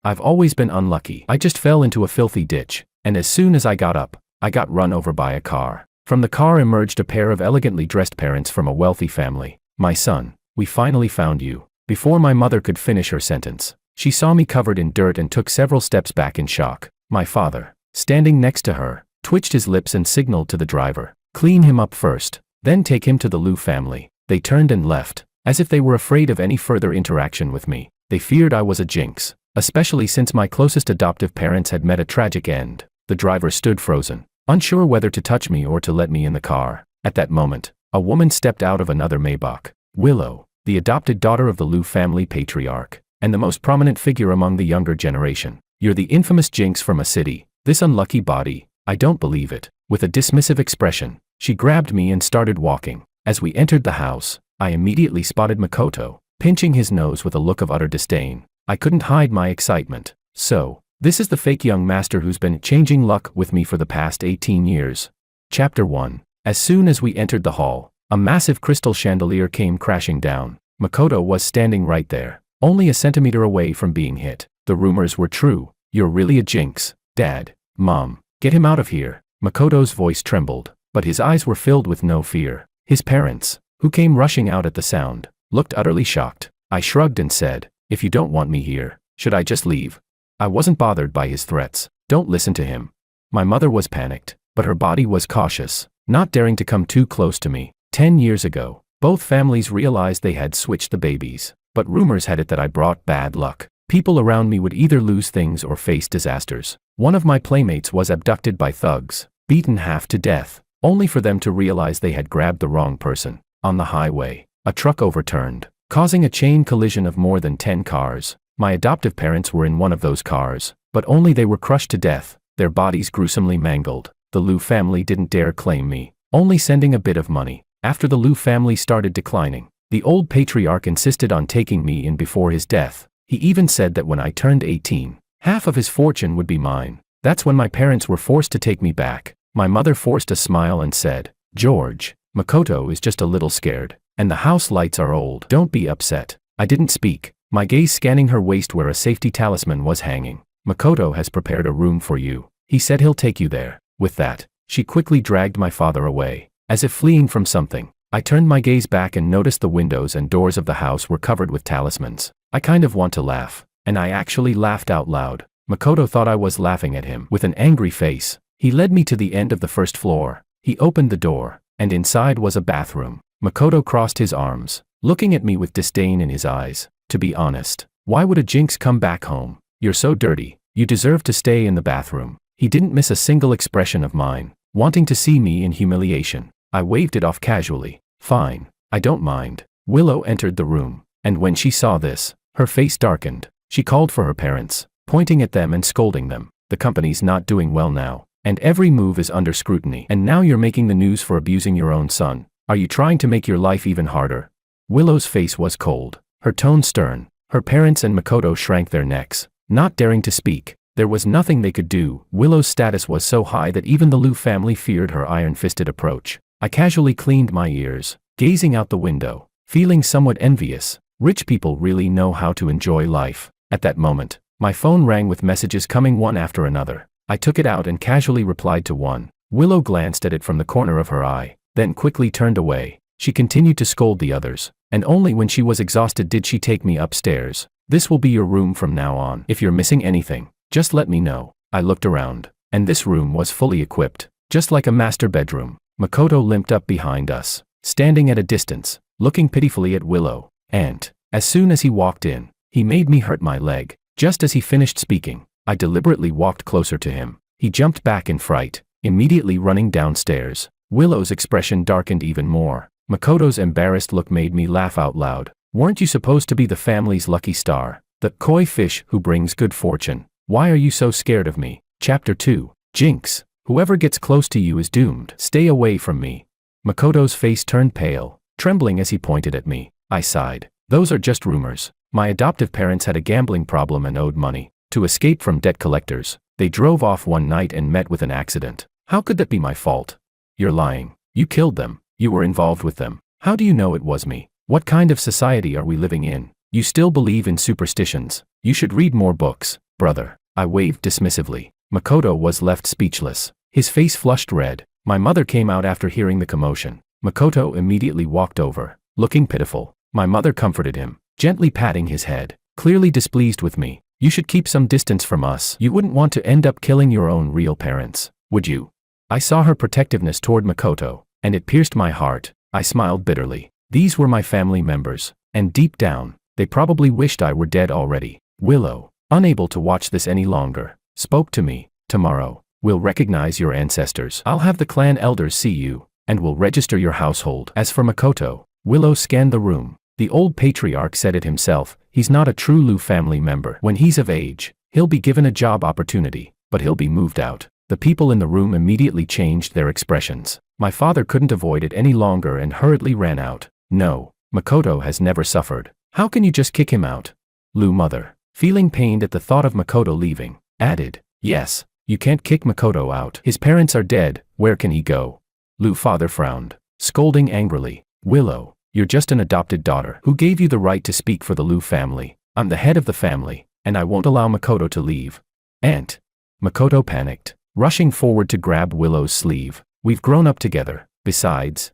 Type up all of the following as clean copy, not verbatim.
I've always been unlucky. I just fell into a filthy ditch, and as soon as I got up, I got run over by a car. From the car emerged a pair of elegantly dressed parents from a wealthy family. My son, we finally found you. Before my mother could finish her sentence, she saw me covered in dirt and took several steps back in shock. My father, standing next to her, twitched his lips and signaled to the driver, "Clean him up first, then take him to the Liu family." They turned and left, as if they were afraid of any further interaction with me. They feared I was a jinx, especially since my closest adoptive parents had met a tragic end. The driver stood frozen, unsure whether to touch me or to let me in the car. At that moment, a woman stepped out of another Maybach. Willow, the adopted daughter of the Liu family patriarch, and the most prominent figure among the younger generation. "You're the infamous jinx from a city. This unlucky body, I don't believe it." With a dismissive expression, she grabbed me and started walking. As we entered the house, I immediately spotted Makoto, pinching his nose with a look of utter disdain. I couldn't hide my excitement. So, this is the fake young master who's been changing luck with me for the past 18 years. Chapter 1. As soon as we entered the hall, a massive crystal chandelier came crashing down. Makoto was standing right there, only a centimeter away from being hit. The rumors were true. "You're really a jinx. Dad, Mom, get him out of here." Makoto's voice trembled, but his eyes were filled with no fear. His parents, who came rushing out at the sound, looked utterly shocked. I shrugged and said, "If you don't want me here, should I just leave?" I wasn't bothered by his threats. Don't listen to him. My mother was panicked, but her body was cautious, not daring to come too close to me. 10 years ago, both families realized they had switched the babies, but rumors had it that I brought bad luck. People around me would either lose things or face disasters. One of my playmates was abducted by thugs, beaten half to death, only for them to realize they had grabbed the wrong person. On the highway, a truck overturned, causing a chain collision of more than 10 cars. My adoptive parents were in one of those cars, but only they were crushed to death, their bodies gruesomely mangled. The Liu family didn't dare claim me, only sending a bit of money. After the Liu family started declining, the old patriarch insisted on taking me in before his death. He even said that when I turned 18, half of his fortune would be mine. That's when my parents were forced to take me back. My mother forced a smile and said, "George, Makoto is just a little scared, and the house lights are old. Don't be upset." I didn't speak, my gaze scanning her waist where a safety talisman was hanging. "Makoto has prepared a room for you. He said he'll take you there." With that, she quickly dragged my father away, as if fleeing from something. I turned my gaze back and noticed the windows and doors of the house were covered with talismans. I kind of want to laugh, and I actually laughed out loud. Makoto thought I was laughing at him. With an angry face, he led me to the end of the first floor. He opened the door, and inside was a bathroom. Makoto crossed his arms, looking at me with disdain in his eyes. "To be honest, why would a jinx come back home? You're so dirty, you deserve to stay in the bathroom." He didn't miss a single expression of mine, wanting to see me in humiliation. I waved it off casually. "Fine, I don't mind." Willow entered the room, and when she saw this, her face darkened. She called for her parents, pointing at them and scolding them. "The company's not doing well now, and every move is under scrutiny. And now you're making the news for abusing your own son. Are you trying to make your life even harder?" Willow's face was cold, her tone stern. Her parents and Makoto shrank their necks, not daring to speak. There was nothing they could do. Willow's status was so high that even the Liu family feared her iron-fisted approach. I casually cleaned my ears, gazing out the window, feeling somewhat envious. Rich people really know how to enjoy life. At that moment, my phone rang with messages coming one after another. I took it out and casually replied to one. Willow glanced at it from the corner of her eye, then quickly turned away. She continued to scold the others, and only when she was exhausted did she take me upstairs. "This will be your room from now on. If you're missing anything, just let me know." I looked around, and this room was fully equipped, just like a master bedroom. Makoto limped up behind us, standing at a distance, looking pitifully at Willow. And, as soon as he walked in, he made me hurt my leg. Just as he finished speaking, I deliberately walked closer to him. He jumped back in fright, immediately running downstairs. Willow's expression darkened even more. Makoto's embarrassed look made me laugh out loud. "Weren't you supposed to be the family's lucky star? The koi fish who brings good fortune? Why are you so scared of me?" Chapter 2. Jinx. Whoever gets close to you is doomed. Stay away from me. Makoto's face turned pale, trembling as he pointed at me. I sighed. Those are just rumors. My adoptive parents had a gambling problem and owed money. To escape from debt collectors, they drove off one night and met with an accident. How could that be my fault? You're lying. You killed them. You were involved with them. How do you know it was me? What kind of society are we living in? You still believe in superstitions. You should read more books. Brother. I waved dismissively. Makoto was left speechless. His face flushed red. My mother came out after hearing the commotion. Makoto immediately walked over, looking pitiful. My mother comforted him, gently patting his head, clearly displeased with me. You should keep some distance from us. You wouldn't want to end up killing your own real parents, would you? I saw her protectiveness toward Makoto, and it pierced my heart. I smiled bitterly. These were my family members, and deep down, they probably wished I were dead already. Willow, unable to watch this any longer, spoke to me. Tomorrow, we'll recognize your ancestors. I'll have the clan elders see you, and we'll register your household. As for Makoto, Willow scanned the room. The old patriarch said it himself, he's not a true Lu family member. When he's of age, he'll be given a job opportunity, but he'll be moved out. The people in the room immediately changed their expressions. My father couldn't avoid it any longer and hurriedly ran out. No, Makoto has never suffered. How can you just kick him out? Lu mother, feeling pained at the thought of Makoto leaving, added, yes, you can't kick Makoto out. His parents are dead, where can he go? Lu father frowned, scolding angrily. Willow, you're just an adopted daughter. Who gave you the right to speak for the Lu family? I'm the head of the family, and I won't allow Makoto to leave. Aunt. Makoto panicked, rushing forward to grab Willow's sleeve. We've grown up together. Besides,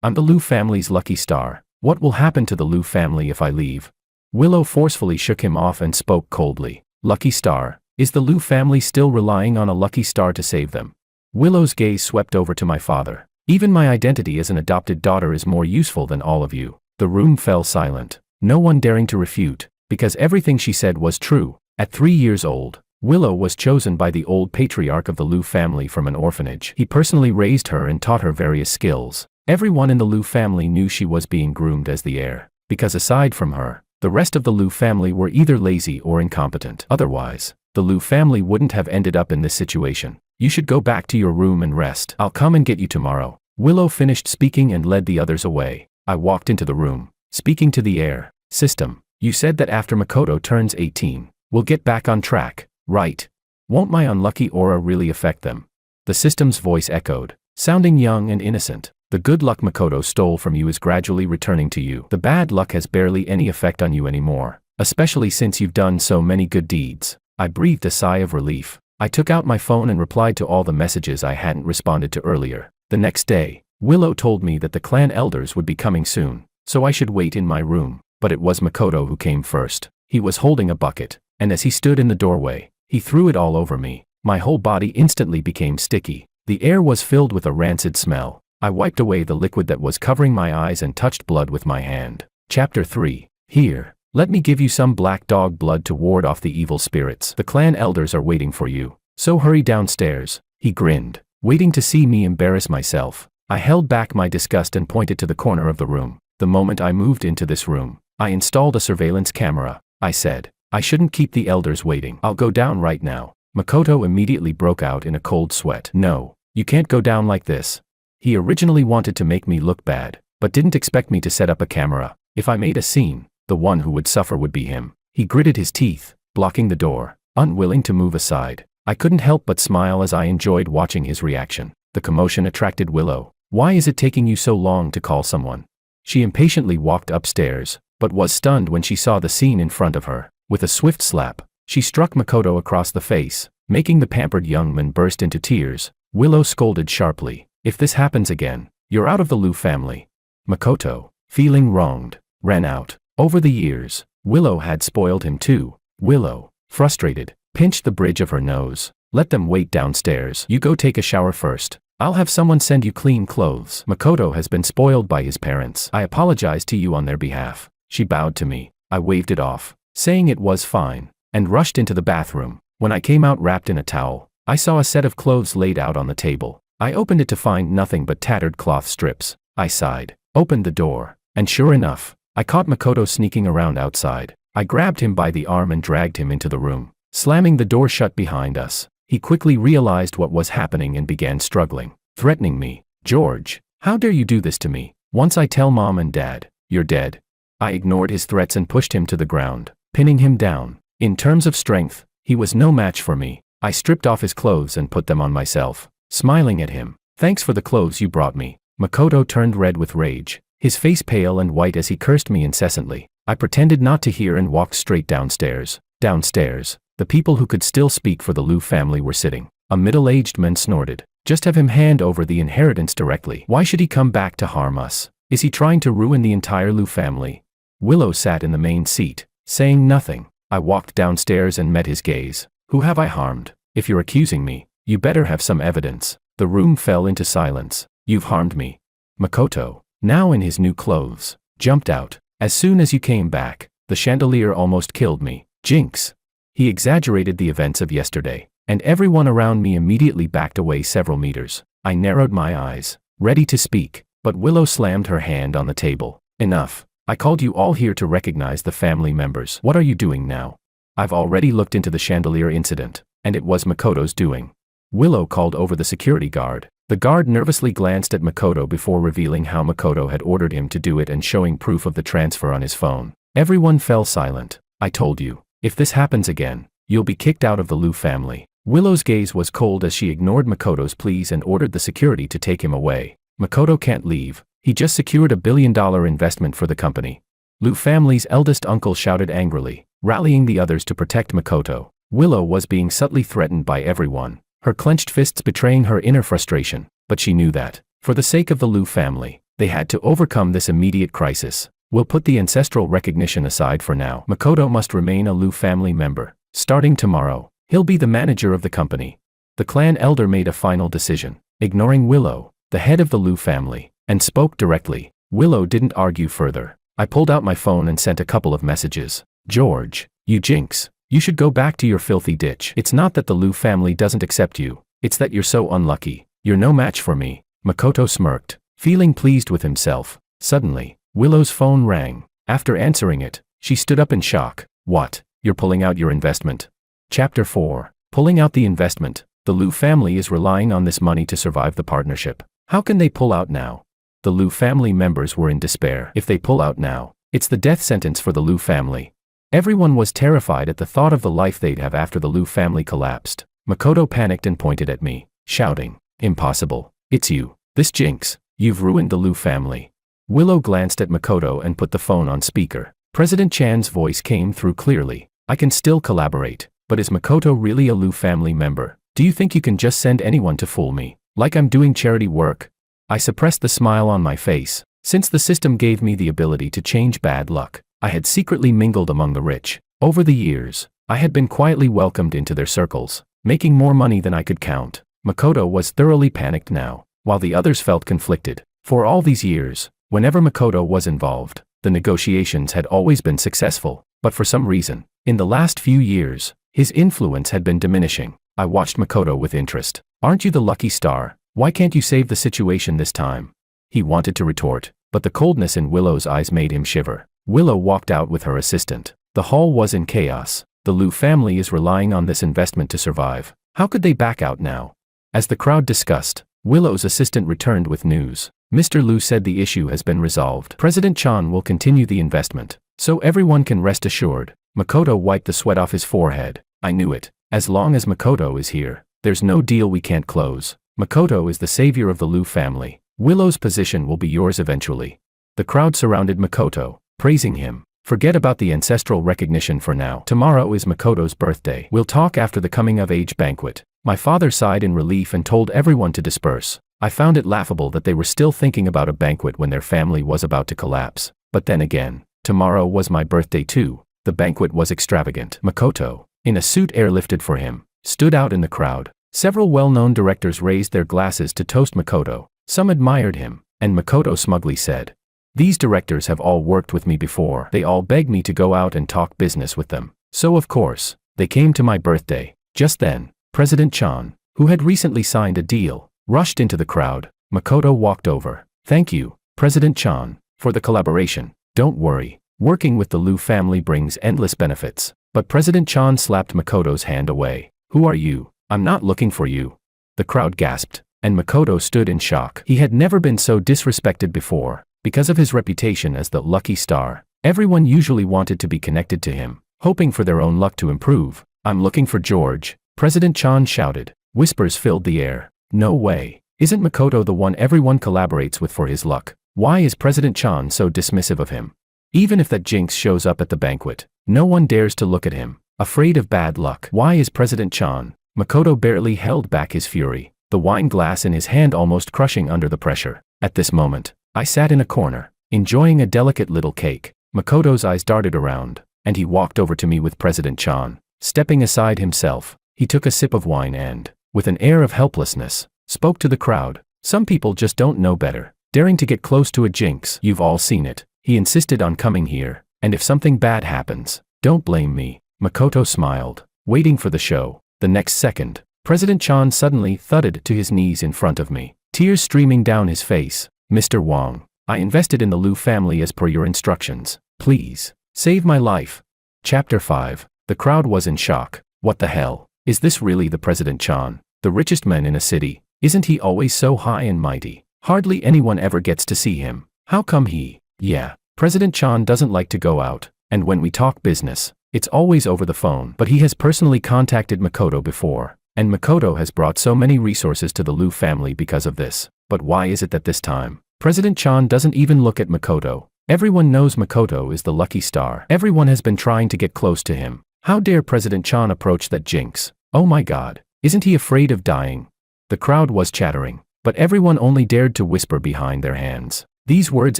I'm the Lu family's lucky star. What will happen to the Lu family if I leave? Willow forcefully shook him off and spoke coldly. Lucky star? Is the Lu family still relying on a lucky star to save them? Willow's gaze swept over to my father. Even my identity as an adopted daughter is more useful than all of you. The room fell silent, no one daring to refute, because everything she said was true. At 3 years old, Willow was chosen by the old patriarch of the Lu family from an orphanage. He personally raised her and taught her various skills. Everyone in the Lu family knew she was being groomed as the heir, because aside from her, the rest of the Lu family were either lazy or incompetent. Otherwise, the Lu family wouldn't have ended up in this situation. You should go back to your room and rest. I'll come and get you tomorrow. Willow finished speaking and led the others away. I walked into the room, speaking to the heir. System, you said that after Makoto turns 18, we'll get back on track, right? Won't my unlucky aura really affect them? The system's voice echoed, sounding young and innocent. The good luck Makoto stole from you is gradually returning to you. The bad luck has barely any effect on you anymore, especially since you've done so many good deeds. I breathed a sigh of relief. I took out my phone and replied to all the messages I hadn't responded to earlier. The next day, Willow told me that the clan elders would be coming soon, so I should wait in my room. But it was Makoto who came first. He was holding a bucket, and as he stood in the doorway, he threw it all over me. My whole body instantly became sticky. The air was filled with a rancid smell. I wiped away the liquid that was covering my eyes and touched blood with my hand. Chapter 3. Here, let me give you some black dog blood to ward off the evil spirits. The clan elders are waiting for you, so hurry downstairs. He grinned, waiting to see me embarrass myself. I held back my disgust and pointed to the corner of the room. The moment I moved into this room, I installed a surveillance camera. I said, I shouldn't keep the elders waiting. I'll go down right now. Makoto immediately broke out in a cold sweat. No, you can't go down like this. He originally wanted to make me look bad, but didn't expect me to set up a camera. If I made a scene, the one who would suffer would be him. He gritted his teeth, blocking the door, unwilling to move aside. I couldn't help but smile as I enjoyed watching his reaction. The commotion attracted Willow. Why is it taking you so long to call someone? She impatiently walked upstairs, but was stunned when she saw the scene in front of her. With a swift slap, she struck Makoto across the face, making the pampered young man burst into tears. Willow scolded sharply. If this happens again, you're out of the Lu family. Makoto, feeling wronged, ran out. Over the years, Willow had spoiled him too. Willow, frustrated, pinched the bridge of her nose. Let them wait downstairs. You go take a shower first. I'll have someone send you clean clothes. Makoto has been spoiled by his parents. I apologize to you on their behalf. She bowed to me. I waved it off, saying it was fine, and rushed into the bathroom. When I came out wrapped in a towel, I saw a set of clothes laid out on the table. I opened it to find nothing but tattered cloth strips. I sighed, opened the door, and sure enough, I caught Makoto sneaking around outside. I grabbed him by the arm and dragged him into the room, slamming the door shut behind us. He quickly realized what was happening and began struggling, threatening me. George, how dare you do this to me? Once I tell Mom and Dad, you're dead. I ignored his threats and pushed him to the ground, pinning him down. In terms of strength, he was no match for me. I stripped off his clothes and put them on myself, smiling at him. Thanks for the clothes you brought me. Makoto turned red with rage, his face pale and white as he cursed me incessantly. I pretended not to hear and walked straight downstairs. Downstairs, The people who could still speak for the Liu family were sitting. A middle-aged man snorted. Just have him hand over the inheritance directly. Why should he come back to harm us? Is he trying to ruin the entire Liu family? Willow sat in the main seat, saying nothing. I walked downstairs and met his gaze. Who have I harmed? If you're accusing me, you better have some evidence. The room fell into silence. You've harmed me. Makoto, now in his new clothes, jumped out. As soon as you came back, the chandelier almost killed me. Jinx. He exaggerated the events of yesterday, and everyone around me immediately backed away several meters. I narrowed my eyes, ready to speak, but Willow slammed her hand on the table. Enough. I called you all here to recognize the family members. What are you doing now? I've already looked into the chandelier incident, and it was Makoto's doing. Willow called over the security guard. The guard nervously glanced at Makoto before revealing how Makoto had ordered him to do it and showing proof of the transfer on his phone. Everyone fell silent. I told you, if this happens again, you'll be kicked out of the Liu family. Willow's gaze was cold as she ignored Makoto's pleas and ordered the security to take him away. Makoto can't leave. He just secured $1 billion investment for the company. Liu family's eldest uncle shouted angrily, rallying the others to protect Makoto. Willow was being subtly threatened by everyone, her clenched fists betraying her inner frustration, but she knew that, for the sake of the Liu family, they had to overcome this immediate crisis. We'll put the ancestral recognition aside for now. Makoto must remain a Liu family member. Starting tomorrow, he'll be the manager of the company. The clan elder made a final decision, ignoring Willow, the head of the Liu family, and spoke directly. Willow didn't argue further. I pulled out my phone and sent a couple of messages. George, you jinx. You should go back to your filthy ditch. It's not that the Liu family doesn't accept you. It's that you're so unlucky. You're no match for me. Makoto smirked, feeling pleased with himself. Suddenly, Willow's phone rang. After answering it, she stood up in shock. What? You're pulling out your investment? Chapter 4. Pulling out the investment. The Liu family is relying on this money to survive the partnership. How can they pull out now? The Liu family members were in despair. If they pull out now, it's the death sentence for the Liu family. Everyone was terrified at the thought of the life they'd have after the Liu family collapsed. Makoto panicked and pointed at me, shouting, "Impossible. It's you. This jinx. You've ruined the Liu family." Willow glanced at Makoto and put the phone on speaker. President Chan's voice came through clearly. I can still collaborate, but is Makoto really a Liu family member? Do you think you can just send anyone to fool me, like I'm doing charity work? I suppressed the smile on my face. Since the system gave me the ability to change bad luck, I had secretly mingled among the rich. Over the years, I had been quietly welcomed into their circles, making more money than I could count. Makoto was thoroughly panicked now, while the others felt conflicted. For all these years, whenever Makoto was involved, the negotiations had always been successful, but for some reason, in the last few years, his influence had been diminishing. I watched Makoto with interest. Aren't you the lucky star? Why can't you save the situation this time? He wanted to retort, but the coldness in Willow's eyes made him shiver. Willow walked out with her assistant. The hall was in chaos. The Liu family is relying on this investment to survive. How could they back out now? As the crowd discussed, Willow's assistant returned with news. Mr. Liu said the issue has been resolved. President Chan will continue the investment, so everyone can rest assured. Makoto wiped the sweat off his forehead. I knew it. As long as Makoto is here, there's no deal we can't close. Makoto is the savior of the Liu family. Willow's position will be yours eventually. The crowd surrounded Makoto, praising him. Forget about the ancestral recognition for now. Tomorrow is Makoto's birthday. We'll talk after the coming-of-age banquet. My father sighed in relief and told everyone to disperse. I found it laughable that they were still thinking about a banquet when their family was about to collapse. But then again, tomorrow was my birthday too. The banquet was extravagant. Makoto, in a suit airlifted for him, stood out in the crowd. Several well-known directors raised their glasses to toast Makoto. Some admired him, and Makoto smugly said, "These directors have all worked with me before. They all begged me to go out and talk business with them. So of course, they came to my birthday." Just then, President Chan, who had recently signed a deal, rushed into the crowd. Makoto walked over. "Thank you, President Chan, for the collaboration. Don't worry, working with the Liu family brings endless benefits." But President Chan slapped Makoto's hand away. "Who are you? I'm not looking for you." The crowd gasped, and Makoto stood in shock. He had never been so disrespected before. Because of his reputation as the lucky star, everyone usually wanted to be connected to him, hoping for their own luck to improve. "I'm looking for George," President Chan shouted. Whispers filled the air. "No way. Isn't Makoto the one everyone collaborates with for his luck? Why is President Chan so dismissive of him? Even if that jinx shows up at the banquet, no one dares to look at him. Afraid of bad luck. Why is President Chan? Makoto barely held back his fury, the wine glass in his hand almost crushing under the pressure. At this moment, I sat in a corner, enjoying a delicate little cake. Makoto's eyes darted around, and he walked over to me with President Chan. Stepping aside himself, he took a sip of wine and, with an air of helplessness, spoke to the crowd. Some people just don't know better. Daring to get close to a jinx. You've all seen it. He insisted on coming here, and if something bad happens, don't blame me. Makoto smiled, waiting for the show. The next second, President Chan suddenly thudded to his knees in front of me, tears streaming down his face. Mr. Wang, I invested in the Liu family as per your instructions. Please, save my life. Chapter 5. The crowd was in shock. What the hell? Is this really the President Chan, the richest man in a city? Isn't he always so high and mighty? Hardly anyone ever gets to see him. How come he? Yeah, President Chan doesn't like to go out, and when we talk business, it's always over the phone. But he has personally contacted Makoto before, and Makoto has brought so many resources to the Liu family because of this. But why is it that this time, President Chan doesn't even look at Makoto? Everyone knows Makoto is the lucky star. Everyone has been trying to get close to him. How dare President Chan approach that jinx? Oh my god, isn't he afraid of dying? The crowd was chattering, but everyone only dared to whisper behind their hands. These words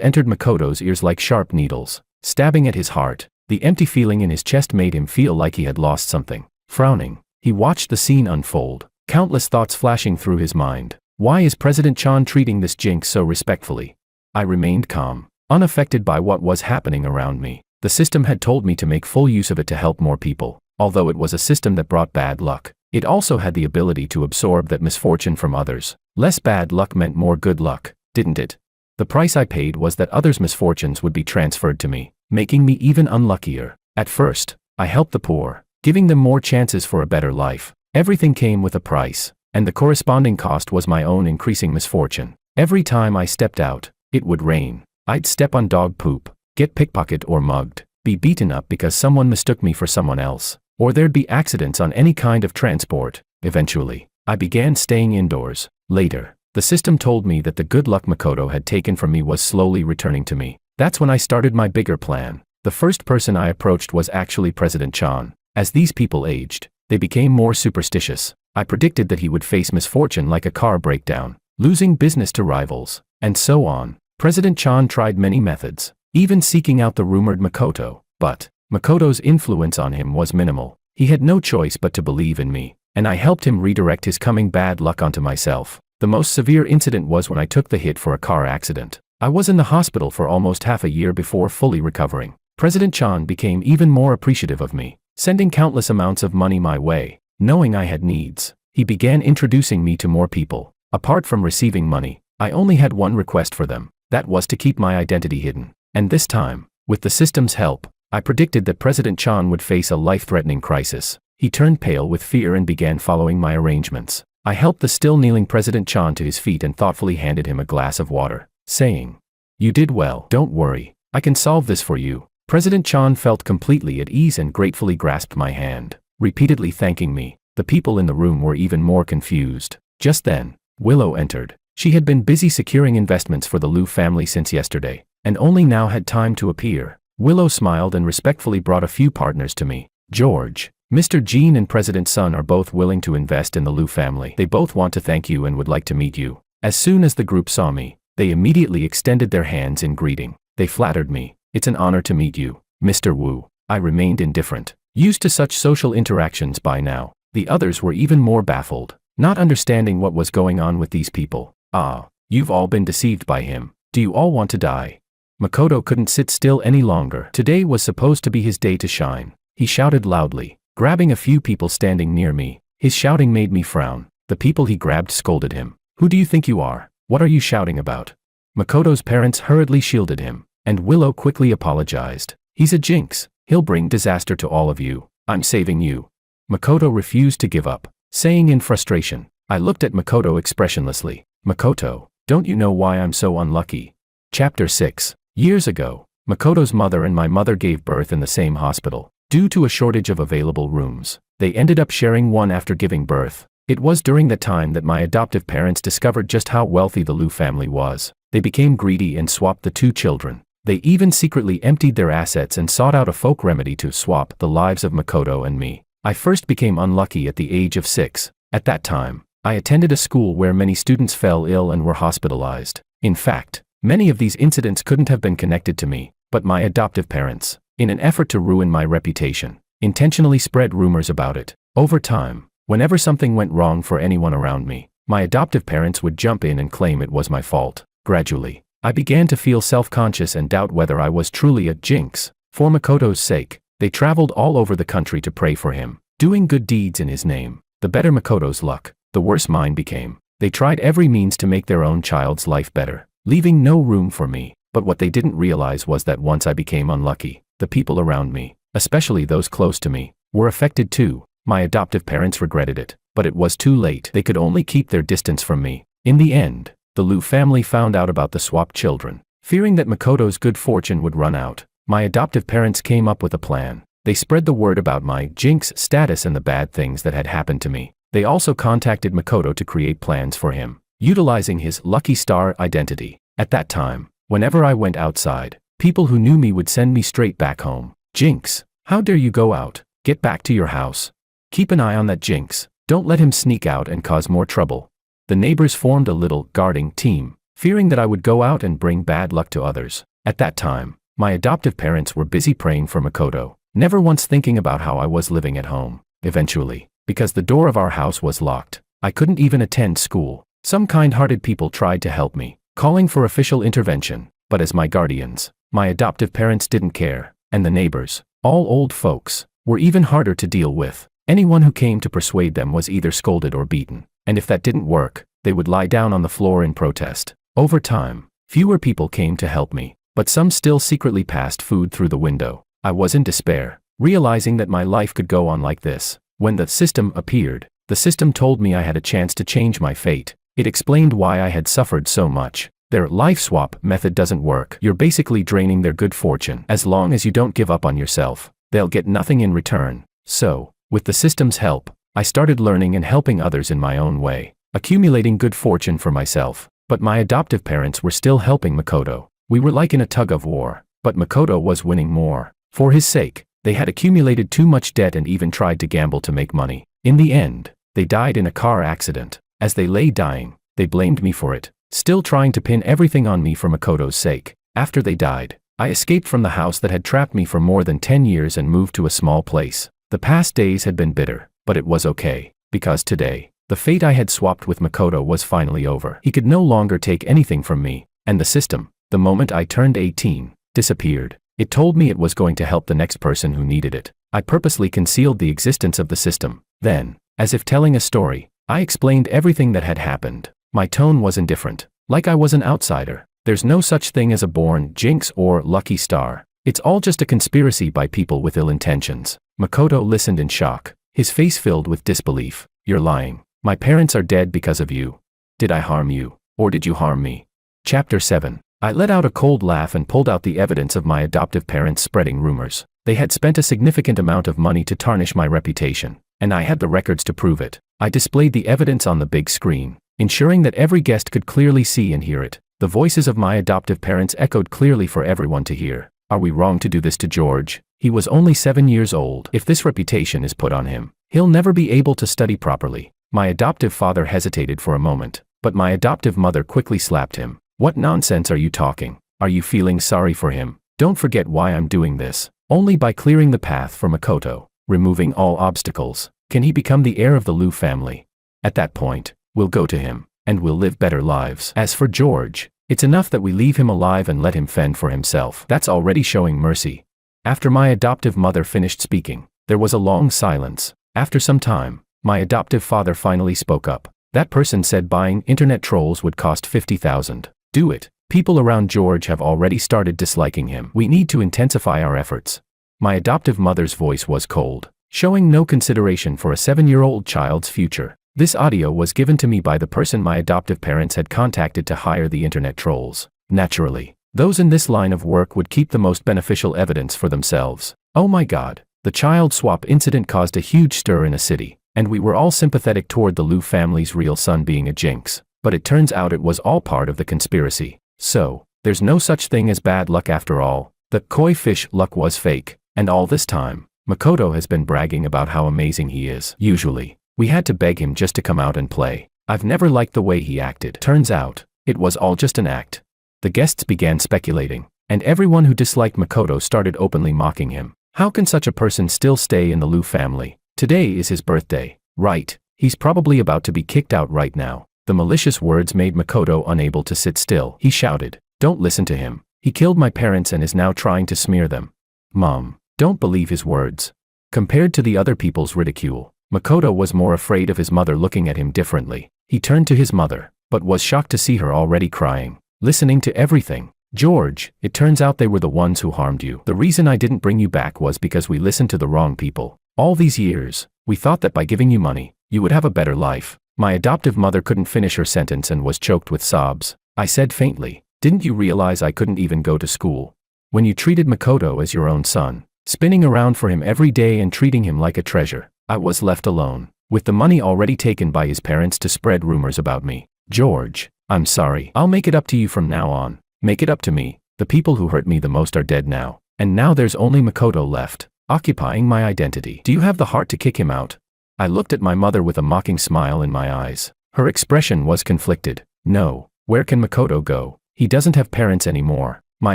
entered Makoto's ears like sharp needles, stabbing at his heart. The empty feeling in his chest made him feel like he had lost something. Frowning, he watched the scene unfold, countless thoughts flashing through his mind. Why is President Chan treating this jinx so respectfully? I remained calm, unaffected by what was happening around me. The system had told me to make full use of it to help more people. Although it was a system that brought bad luck, it also had the ability to absorb that misfortune from others. Less bad luck meant more good luck, didn't it? The price I paid was that others' misfortunes would be transferred to me, making me even unluckier. At first, I helped the poor, giving them more chances for a better life. Everything came with a price, and the corresponding cost was my own increasing misfortune. Every time I stepped out, it would rain. I'd step on dog poop, get pickpocketed or mugged, be beaten up because someone mistook me for someone else, or there'd be accidents on any kind of transport. Eventually, I began staying indoors. Later, the system told me that the good luck Makoto had taken from me was slowly returning to me. That's when I started my bigger plan. The first person I approached was actually President Chan. As these people aged, they became more superstitious. I predicted that he would face misfortune like a car breakdown, losing business to rivals, and so on. President Chan tried many methods, even seeking out the rumored Makoto, but Makoto's influence on him was minimal. He had no choice but to believe in me, and I helped him redirect his coming bad luck onto myself. The most severe incident was when I took the hit for a car accident. I was in the hospital for almost half a year before fully recovering. President Chan became even more appreciative of me, sending countless amounts of money my way. Knowing I had needs, he began introducing me to more people. Apart from receiving money, I only had one request for them. That was to keep my identity hidden. And this time, with the system's help, I predicted that President Chan would face a life-threatening crisis. He turned pale with fear and began following my arrangements. I helped the still kneeling President Chan to his feet and thoughtfully handed him a glass of water, saying, "You did well. Don't worry. I can solve this for you." President Chan felt completely at ease and gratefully grasped my hand, repeatedly thanking me. The people in the room were even more confused. Just then, Willow entered. She had been busy securing investments for the Liu family since yesterday, and only now had time to appear. Willow smiled and respectfully brought a few partners to me. George, Mr. Jean and President Sun are both willing to invest in the Liu family. They both want to thank you and would like to meet you. As soon as the group saw me, they immediately extended their hands in greeting. They flattered me. "It's an honor to meet you, Mr. Wu." I remained indifferent, used to such social interactions by now. The others were even more baffled, not understanding what was going on with these people. "Ah, you've all been deceived by him. Do you all want to die?" Makoto couldn't sit still any longer. Today was supposed to be his day to shine. He shouted loudly, grabbing a few people standing near me. His shouting made me frown. The people he grabbed scolded him. "Who do you think you are? What are you shouting about?" Makoto's parents hurriedly shielded him, and Willow quickly apologized. "He's a jinx. He'll bring disaster to all of you. I'm saving you." Makoto refused to give up, saying in frustration. I looked at Makoto expressionlessly. "Makoto, don't you know why I'm so unlucky?" Chapter 6. Years ago, Makoto's mother and my mother gave birth in the same hospital. Due to a shortage of available rooms, they ended up sharing one after giving birth. It was during that time that my adoptive parents discovered just how wealthy the Liu family was. They became greedy and swapped the two children. They even secretly emptied their assets and sought out a folk remedy to swap the lives of Makoto and me. I first became unlucky at the age of 6. At that time, I attended a school where many students fell ill and were hospitalized. In fact, many of these incidents couldn't have been connected to me, but my adoptive parents, in an effort to ruin my reputation, intentionally spread rumors about it. Over time, whenever something went wrong for anyone around me, my adoptive parents would jump in and claim it was my fault. Gradually, I began to feel self-conscious and doubt whether I was truly a jinx. For Makoto's sake, they traveled all over the country to pray for him, doing good deeds in his name. The better Makoto's luck, the worse mine became. They tried every means to make their own child's life better, leaving no room for me. But what they didn't realize was that once I became unlucky, the people around me, especially those close to me, were affected too. My adoptive parents regretted it, but it was too late. They could only keep their distance from me. In the end, the Liu family found out about the swapped children. Fearing that Makoto's good fortune would run out, my adoptive parents came up with a plan. They spread the word about my jinx status and the bad things that had happened to me. They also contacted Makoto to create plans for him, utilizing his lucky star identity. At that time, whenever I went outside, people who knew me would send me straight back home. Jinx, how dare you go out? Get back to your house. Keep an eye on that jinx. Don't let him sneak out and cause more trouble. The neighbors formed a little guarding team, fearing that I would go out and bring bad luck to others. At that time, my adoptive parents were busy praying for Makoto, never once thinking about how I was living at home. Eventually, because the door of our house was locked, I couldn't even attend school. Some kind-hearted people tried to help me, calling for official intervention, but as my guardians, my adoptive parents didn't care, and the neighbors, all old folks, were even harder to deal with. Anyone who came to persuade them was either scolded or beaten, and if that didn't work, they would lie down on the floor in protest. Over time, fewer people came to help me, but some still secretly passed food through the window. I was in despair, realizing that my life could go on like this. When the system appeared, the system told me I had a chance to change my fate. It explained why I had suffered so much. Their life swap method doesn't work. You're basically draining their good fortune. As long as you don't give up on yourself, they'll get nothing in return. So, with the system's help, I started learning and helping others in my own way, accumulating good fortune for myself. But my adoptive parents were still helping Makoto. We were like in a tug of war, but Makoto was winning more. For his sake, they had accumulated too much debt and even tried to gamble to make money. In the end, they died in a car accident. As they lay dying, they blamed me for it, still trying to pin everything on me for Makoto's sake. After they died, I escaped from the house that had trapped me for more than 10 years and moved to a small place. The past days had been bitter, but it was okay, because today, the fate I had swapped with Makoto was finally over. He could no longer take anything from me, and the system, the moment I turned 18, disappeared. It told me it was going to help the next person who needed it. I purposely concealed the existence of the system. Then, as if telling a story, I explained everything that had happened. My tone was indifferent, like I was an outsider. There's no such thing as a born jinx or lucky star. It's all just a conspiracy by people with ill intentions. Makoto listened in shock, his face filled with disbelief. You're lying. My parents are dead because of you. Did I harm you, or did you harm me? Chapter 7. I let out a cold laugh and pulled out the evidence of my adoptive parents spreading rumors. They had spent a significant amount of money to tarnish my reputation, and I had the records to prove it. I displayed the evidence on the big screen, ensuring that every guest could clearly see and hear it. The voices of my adoptive parents echoed clearly for everyone to hear. Are we wrong to do this to George? He was only 7 years old. If this reputation is put on him, he'll never be able to study properly. My adoptive father hesitated for a moment, but my adoptive mother quickly slapped him. What nonsense are you talking? Are you feeling sorry for him? Don't forget why I'm doing this. Only by clearing the path for Makoto, removing all obstacles, can he become the heir of the Liu family. At that point, we'll go to him, and we'll live better lives. As for George, it's enough that we leave him alive and let him fend for himself. That's already showing mercy. After my adoptive mother finished speaking, there was a long silence. After some time, my adoptive father finally spoke up. That person said buying internet trolls would cost 50,000. Do it. People around George have already started disliking him. We need to intensify our efforts. My adoptive mother's voice was cold, showing no consideration for a 7-year-old child's future. This audio was given to me by the person my adoptive parents had contacted to hire the internet trolls. Naturally, those in this line of work would keep the most beneficial evidence for themselves. Oh my God, the child swap incident caused a huge stir in a city, and we were all sympathetic toward the Liu family's real son being a jinx. But it turns out it was all part of the conspiracy. So, There's no such thing as bad luck after all. The koi fish luck was fake, and all this time, Makoto has been bragging about how amazing he is. Usually, we had to beg him just to come out and play. I've never liked the way he acted. Turns out, it was all just an act. The guests began speculating, and everyone who disliked Makoto started openly mocking him. How can such a person still stay in the Liu family? Today is his birthday. Right, he's probably about to be kicked out right now. The malicious words made Makoto unable to sit still. He shouted, "Don't listen to him. He killed my parents and is now trying to smear them." Mom, don't believe his words. Compared to the other people's ridicule, Makoto was more afraid of his mother looking at him differently. He turned to his mother, but was shocked to see her already crying, listening to everything. "George, it turns out they were the ones who harmed you. The reason I didn't bring you back was because we listened to the wrong people. All these years, we thought that by giving you money, you would have a better life." My adoptive mother couldn't finish her sentence and was choked with sobs. I said faintly, "Didn't you realize I couldn't even go to school? When you treated Makoto as your own son, spinning around for him every day and treating him like a treasure, I was left alone, with the money already taken by his parents to spread rumors about me. George, I'm sorry. I'll make it up to you from now on. Make it up to me. The people who hurt me the most are dead now, and now there's only Makoto left, occupying my identity. Do you have the heart to kick him out?" I looked at my mother with a mocking smile in my eyes. Her expression was conflicted. "No, where can Makoto go? He doesn't have parents anymore." My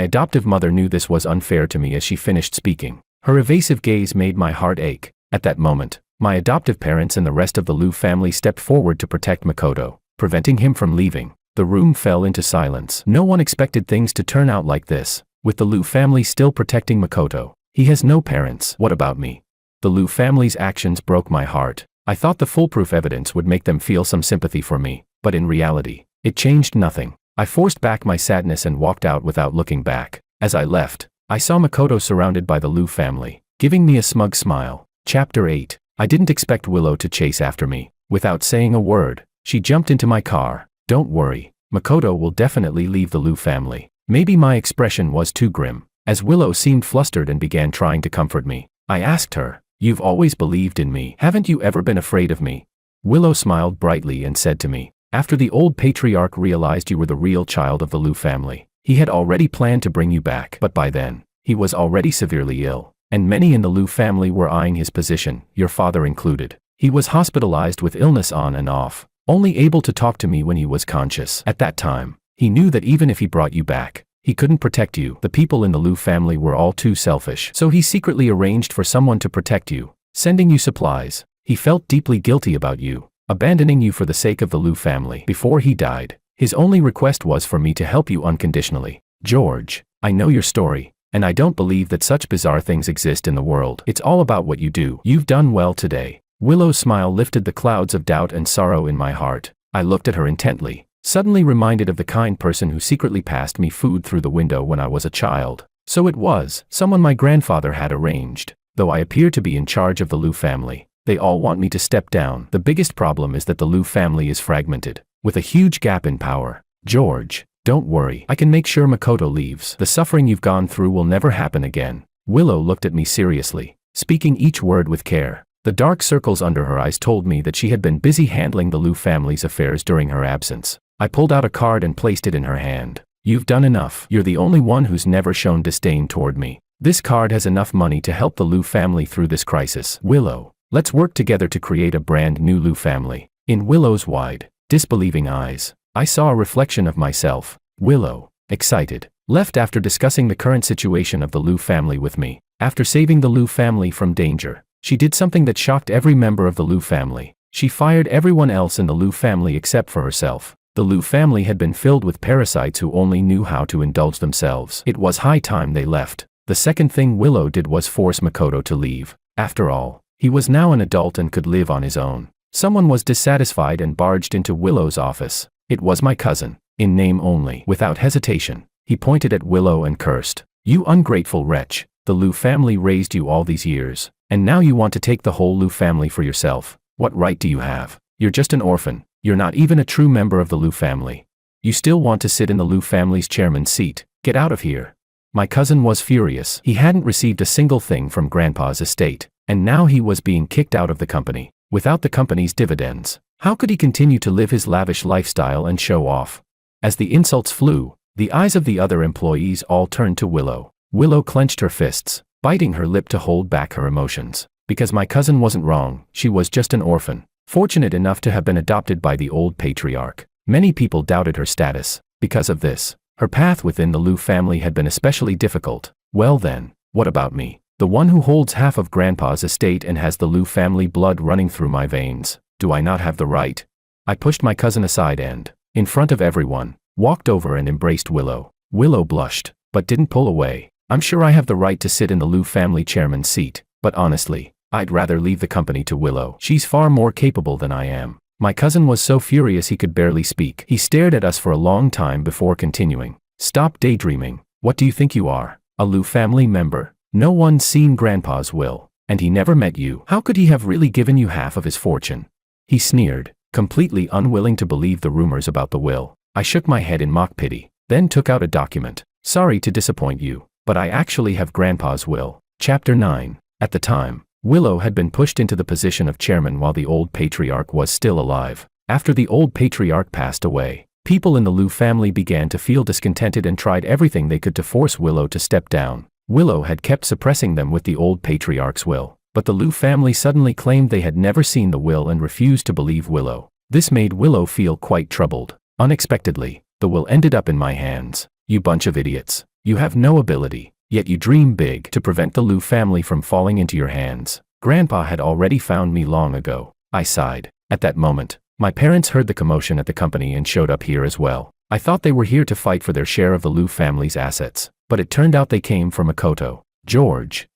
adoptive mother knew this was unfair to me as she finished speaking. Her evasive gaze made my heart ache. At that moment, my adoptive parents and the rest of the Liu family stepped forward to protect Makoto, preventing him from leaving. The room fell into silence. No one expected things to turn out like this, with the Liu family still protecting Makoto. He has no parents. What about me? The Liu family's actions broke my heart. I thought the foolproof evidence would make them feel some sympathy for me, but in reality, it changed nothing. I forced back my sadness and walked out without looking back. As I left, I saw Makoto surrounded by the Liu family, giving me a smug smile. Chapter 8. I didn't expect Willow to chase after me. Without saying a word, she jumped into my car. "Don't worry, Makoto will definitely leave the Liu family." Maybe my expression was too grim, as Willow seemed flustered and began trying to comfort me. I asked her, "You've always believed in me. Haven't you ever been afraid of me?" Willow smiled brightly and said to me, "After the old patriarch realized you were the real child of the Liu family, he had already planned to bring you back. But by then, he was already severely ill, and many in the Liu family were eyeing his position, your father included. He was hospitalized with illness on and off, only able to talk to me when he was conscious. At that time, he knew that even if he brought you back, he couldn't protect you. The people in the Liu family were all too selfish. So he secretly arranged for someone to protect you, sending you supplies. He felt deeply guilty about you, abandoning you for the sake of the Liu family. Before he died, his only request was for me to help you unconditionally. George, I know your story, and I don't believe that such bizarre things exist in the world. It's all about what you do. You've done well today." Willow's smile lifted the clouds of doubt and sorrow in my heart. I looked at her intently, suddenly reminded of the kind person who secretly passed me food through the window when I was a child. So it was someone my grandfather had arranged. Though I appear to be in charge of the Liu family, they all want me to step down. The biggest problem is that the Liu family is fragmented, with a huge gap in power. George, don't worry. I can make sure Makoto leaves. The suffering you've gone through will never happen again. Willow looked at me seriously, speaking each word with care. The dark circles under her eyes told me that she had been busy handling the Liu family's affairs during her absence. I pulled out a card and placed it in her hand. "You've done enough. You're the only one who's never shown disdain toward me. This card has enough money to help the Liu family through this crisis. Willow, let's work together to create a brand new Liu family." In Willow's wide, disbelieving eyes, I saw a reflection of myself. Willow, excited, left after discussing the current situation of the Liu family with me. After saving the Liu family from danger, she did something that shocked every member of the Liu family. She fired everyone else in the Liu family except for herself. The Liu family had been filled with parasites who only knew how to indulge themselves. It was high time they left. The second thing Willow did was force Makoto to leave. After all, he was now an adult and could live on his own. Someone was dissatisfied and barged into Willow's office. It was my cousin, in name only. Without hesitation, he pointed at Willow and cursed. "You ungrateful wretch. The Liu family raised you all these years, and now you want to take the whole Liu family for yourself. What right do you have? You're just an orphan. You're not even a true member of the Liu family. You still want to sit in the Liu family's chairman's seat. Get out of here." My cousin was furious. He hadn't received a single thing from Grandpa's estate, and now he was being kicked out of the company, without the company's dividends. How could he continue to live his lavish lifestyle and show off? As the insults flew, The eyes of the other employees all turned to Willow. Willow clenched her fists, biting her lip to hold back her emotions. Because my cousin wasn't wrong, she was just an orphan, fortunate enough to have been adopted by the old patriarch. Many people doubted her status. Because of this, her path within the Liu family had been especially difficult. Well then, what about me? The one who holds half of Grandpa's estate and has the Liu family blood running through my veins. Do I not have the right? I pushed my cousin aside and, in front of everyone, walked over and embraced Willow. Willow blushed, but didn't pull away. I'm sure I have the right to sit in the Liu family chairman's seat, but honestly, I'd rather leave the company to Willow. She's far more capable than I am. My cousin was so furious he could barely speak. He stared at us for a long time before continuing. Stop daydreaming. What do you think you are? A Liu family member? No one's seen Grandpa's will, and he never met you. How could he have really given you half of his fortune? He sneered, completely unwilling to believe the rumors about the will. I shook my head in mock pity, then took out a document. Sorry to disappoint you, but I actually have Grandpa's will. Chapter 9. At the time, Willow had been pushed into the position of chairman while the old patriarch was still alive. After the old patriarch passed away, people in the Liu family began to feel discontented and tried everything they could to force Willow to step down. Willow had kept suppressing them with the old patriarch's will, but the Liu family suddenly claimed they had never seen the will and refused to believe Willow. This made Willow feel quite troubled. Unexpectedly, the will ended up in my hands. You bunch of idiots. You have no ability, yet you dream big to prevent the Liu family from falling into your hands. Grandpa had already found me long ago. I sighed. At that moment, my parents heard the commotion at the company and showed up here as well. I thought they were here to fight for their share of the Liu family's assets, but it turned out they came for Makoto. George.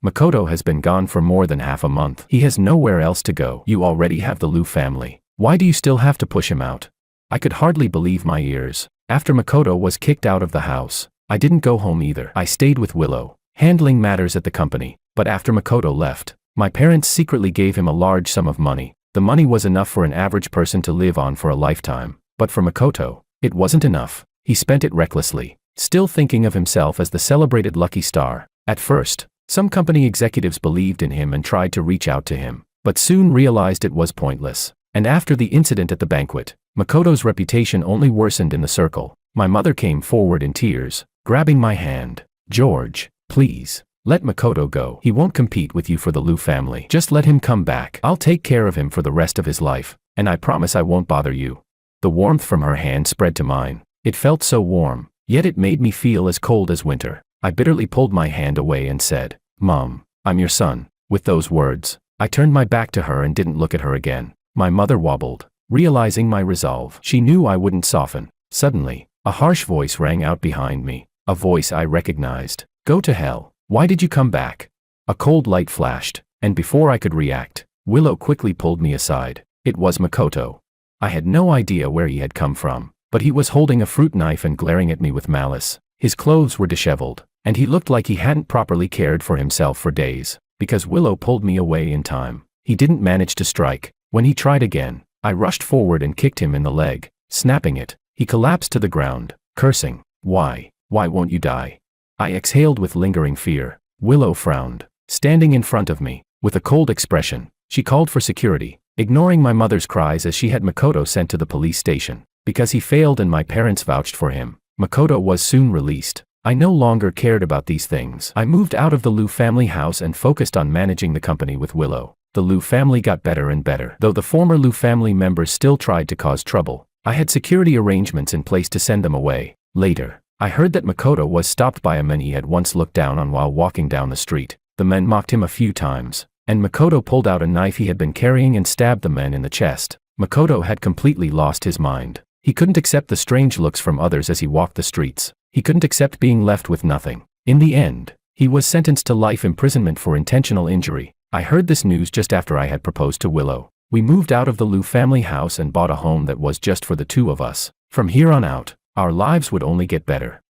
Makoto has been gone for more than half a month. He has nowhere else to go. You already have the Liu family. Why do you still have to push him out? I could hardly believe my ears. After Makoto was kicked out of the house, I didn't go home either. I stayed with Willow, handling matters at the company. But after Makoto left, my parents secretly gave him a large sum of money. The money was enough for an average person to live on for a lifetime. But for Makoto, it wasn't enough. He spent it recklessly, still thinking of himself as the celebrated lucky star. At first, some company executives believed in him and tried to reach out to him, but soon realized it was pointless. And after the incident at the banquet, Makoto's reputation only worsened in the circle. My mother came forward in tears, grabbing my hand. George, please, let Makoto go. He won't compete with you for the Liu family. Just let him come back. I'll take care of him for the rest of his life, and I promise I won't bother you. The warmth from her hand spread to mine. It felt so warm, yet it made me feel as cold as winter. I bitterly pulled my hand away and said, Mom, I'm your son. With those words, I turned my back to her and didn't look at her again. My mother wobbled, realizing my resolve. She knew I wouldn't soften. Suddenly, a harsh voice rang out behind me, a voice I recognized. Go to hell. Why did you come back? A cold light flashed, and before I could react, Willow quickly pulled me aside. It was Makoto. I had no idea where he had come from, but he was holding a fruit knife and glaring at me with malice. His clothes were disheveled, and he looked like he hadn't properly cared for himself for days. Because Willow pulled me away in time, he didn't manage to strike. When he tried again, I rushed forward and kicked him in the leg, snapping it. He collapsed to the ground, cursing. Why won't you die? I exhaled with lingering fear. Willow frowned, standing in front of me, with a cold expression. She called for security, ignoring my mother's cries as she had Makoto sent to the police station. Because he failed and my parents vouched for him, Makoto was soon released. I no longer cared about these things. I moved out of the Liu family house and focused on managing the company with Willow. The Liu family got better and better. Though the former Liu family members still tried to cause trouble, I had security arrangements in place to send them away. Later, I heard that Makoto was stopped by a man he had once looked down on while walking down the street. The men mocked him a few times, and Makoto pulled out a knife he had been carrying and stabbed the man in the chest. Makoto had completely lost his mind. He couldn't accept the strange looks from others as he walked the streets. He couldn't accept being left with nothing. In the end, he was sentenced to life imprisonment for intentional injury. I heard this news just after I had proposed to Willow. We moved out of the Liu family house and bought a home that was just for the two of us. From here on out, our lives would only get better.